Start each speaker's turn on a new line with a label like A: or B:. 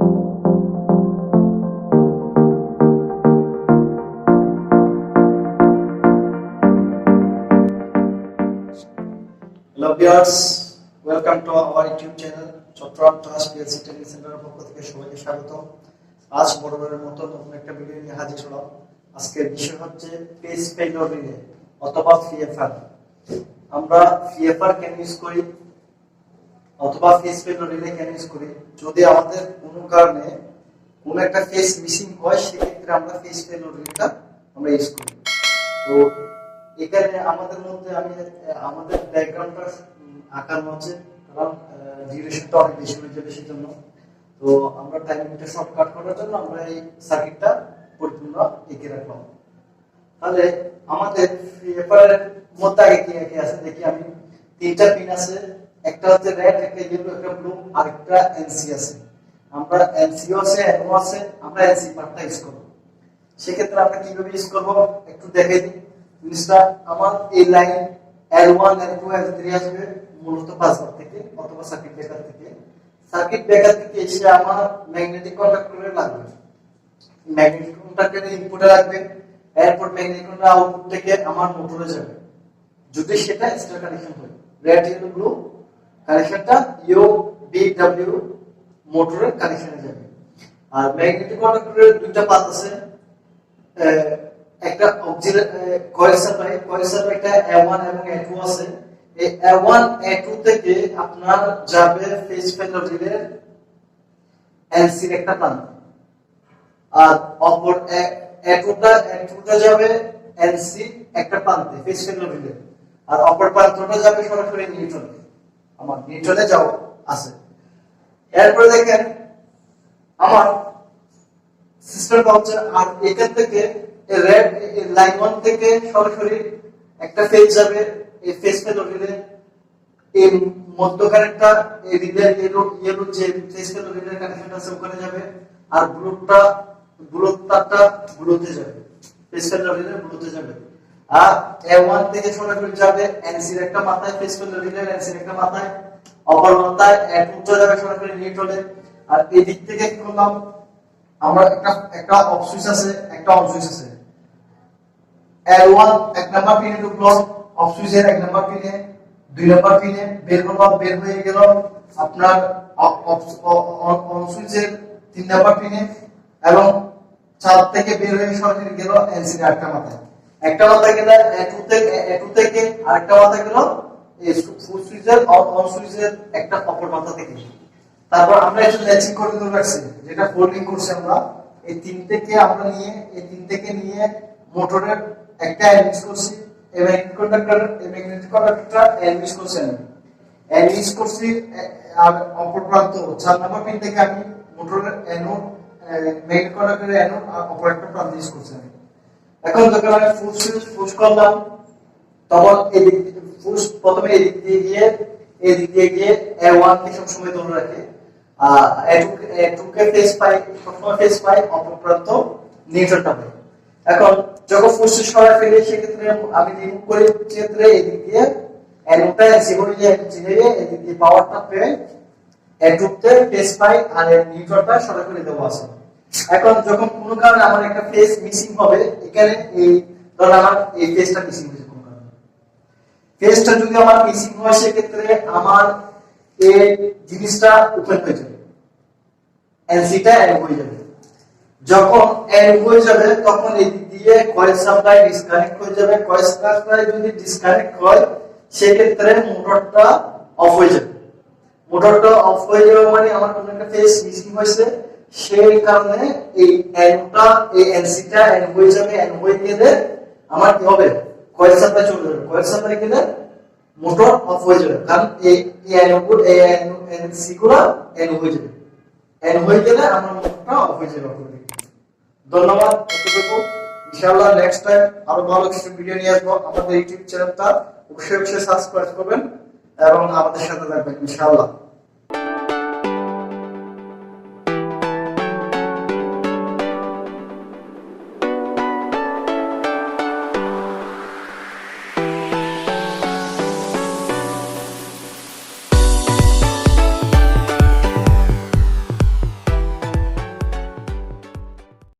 A: Hello viewers, welcome to our YouTube channel Chittagong ToshiBa training সেন্টারের পক্ষ থেকে সবাইকে স্বাগত। আজ বরাবরের মতো নতুন একটা ভিডিও নিয়ে হাজির হলাম। আজকের বিষয় হচ্ছে পেজ ফেলিউর রিলে অথবা PFR। আমরা PFR কেন ইউজ করি অথবা পেজ ফেলিউর রিলে কেন ইউজ করি? যদি আমাদের কোনো কারণে কোনো একটা পেজ মিসিং হয়, সেক্ষেত্রে আমরা পেজ ফেলিউর রিলেটা আমরা ইউজ করি। তো এখানে আমাদের মধ্যে আমাদের ব্যাকগ্রাউন্ডটা আঁকানো আছে, কারণ ডিউরেশনটা অনেক বেশি হয়ে যাবে, সেজন্য। তো আমরা টাইমিংটা শর্টকাট করার জন্য আমরা এই সার্কিটটা পরিপূর্ণ এঁকে রাখলাম। তাহলে আমাদের পেপারের মধ্যে আগে কি আছে দেখি আমি। তিনটা পিন আছে, একটা হচ্ছে রেড, একটা ইয়েলো, একটা ব্লু, আর একটা এনসি আছে। আমরা এনসিও আছে, এনও আছে, আমরা এনসি পার্টটা ইউজ করব। সেক্ষেত্রে আমরা কিভাবে ইউজ করব একটু দেখাই দিই জিনিসটা। আমার এই লাইন L1 L2 L3 আসবে মূলত পাসওয়ার্ড থেকে অথবা সার্কিট ব্রেকার থেকে। সার্কিট ব্রেকার থেকে এসে আমার ম্যাগনেটিক কন্ডাক্টরে লাগবে, ম্যাগনেটিক কন্ডাক্টরে ইনপুটে লাগবে, এরপর ম্যাগনেটিক কন্ডাক্টর আউটপুট থেকে আমার মোটরে যাবে। যদি সেটা স্টার কানেকশন হয়, রেড ইয়েলো ব্লু কানেকশনটা ইউ বি ডব্লিউ মোটরের কানেকশনে যাবে। আর ম্যাগনেটিক কন্ডাক্টরের দুইটা পাত আছে, একটা কয়েল সাপ্লাইটা A1 এবং A2 আছে। এই A1 A2 থেকে আপনার যাবে ফেজ ফেলিউর রিলের NC এর একটা প্রান্ত, আর অপর A2টা যাবে NC একটা প্রান্তে ফেজ ফেলিউর রিলে, আর অপর প্রান্তটা যাবে সরাসরি নিউট্রালে। আমার নিউট্রালে যাও আছে। এরপরে দেখেন আমার সিস্টেমটা হচ্ছে, আর এখান থেকে রেড লাইন 1 থেকে সরাসরি একটা ফেজ যাবে এই ফেজ ফেলিউর রিলে। এই মধ্যখানেরটা এই রিলে ইয়েলো যে ফেজ ফেলিউর রিলে কানেকশন আছে ওখানে যাবে, আর ব্লু তারটা ব্লুতে যাবে, ফেজ ফেলিউর রিলে ব্লুতে যাবে। আর A1 থেকে সরাসরি যাবে NC এর একটা মাথায়, ফেজ ফেলিউর রিলে NC এর একটা মাথায়, অপর মাথায় A2 যাবে সরাসরি নিউট্রালে। আর এই দিক থেকে কি করলাম আমরা, একটা অফ সুইচ আছে, একটা অন সুইচ আছে। L1 এক নাম্বার পিনে ঢুকলো, অফ সুইচের এক নাম্বার পিনে, দুই নাম্বার পিনে বের করলাম, বের হয়ে গেল আপনার অন সুইচের 3 নাম্বার পিনে, এবং চার থেকে বের হয়ে সরাসরি গেল এনসি এর একটা মাথায়। একটা মাথায় গেল A2 থেকে আরেকটা মাথায় গেল এই ফুল সুইচের অন সুইচের একটা অপর মাথা থেকে। তারপর আমরা এটা ল্যাচিং করে ধরে রাখছি, যেটা ফোল্ডিং করছি আমরা। এই তিন থেকে নিয়ে মোটরের একটা এনমিস করছি, এই ম্যাগনেটিক কন্ডাক্টরটা এনমিস করছি, আর অপর প্রান্ত 4 নাম্বার পিন থেকে আমি মোটরের অ্যানোড ম্যাগনেটিক কন্ডাক্টরের অ্যানোড আর অপর একটা প্রান্ত ইউজ করছি আমি। এখন যখন আমি ফুল সুইচ পুশ করলাম, তখন প্রথমে এই দিক দিয়ে গিয়ে A1 কে সবসময় ধরে রাখে, A2 কে ফেজ পাই, অপর প্রান্ত নিউট্রালটা পাই। এখন যখন ফুল সুইচ সরাই ফেলি, সেক্ষেত্রে আমি রিমুভ করে ক্ষেত্রে এদিক দিয়ে অ্যানোডটা এদিক দিয়ে পাওয়ারটা পেয়ে A2 তে ফেজ পাই, আর নিউট্রালটা সরাসরি দেওয়া আছে। এখন যখন কোনো কারণে আমার একটা ফেজ মিসিং হবে, এখানে এই ধরুন আমার এই ফেজটা মিসিং হয়েছে, কোনো কারণে ফেজটা যদি আমার মিসিং হয়, সেক্ষেত্রে আমার এই জিনিসটা ওপেন হয়ে যাবে, এনসিটা এন হয়ে যাবে। যখন এন হয়ে যাবে, তখন এই দিয়ে কয়েল সাপ্লাই ডিসকানেক্ট হয়ে যাবে। কয়েল সাপ্লাই যদি ডিসকানেক্ট হয়, সেক্ষেত্রে মোটরটা অফ হয়ে যাবে। মোটরটা অফ হয়ে যাবে মানে আমার কোনো একটা ফেজ মিসিং হয়েছে, সেই কারণে এই এনটা এই এনসিটা এন হয়ে যাবে। এন হয়ে গেলে আমার কি হবে, কয়েল সাপ্লাই চলে যাবে। কয়েল সাপ্লাই গেলে মোটর অফ হয়ে যাবে, কারণ এই এনসি গুলো এন হয়ে যাবে। এন হয়ে গেলে আমার মোটরটা অফ হয়ে যাবে। ধন্যবাদ, এতটুকু। ইনশাআল্লাহ নেক্সট টাইম আরো ভালো কিছু ভিডিও নিয়ে আসবো। আমাদের ইউটিউব চ্যানেলটা অবশ্যই সাবস্ক্রাইব করবেন এবং আমাদের সাথে থাকবেন ইনশাআল্লাহ।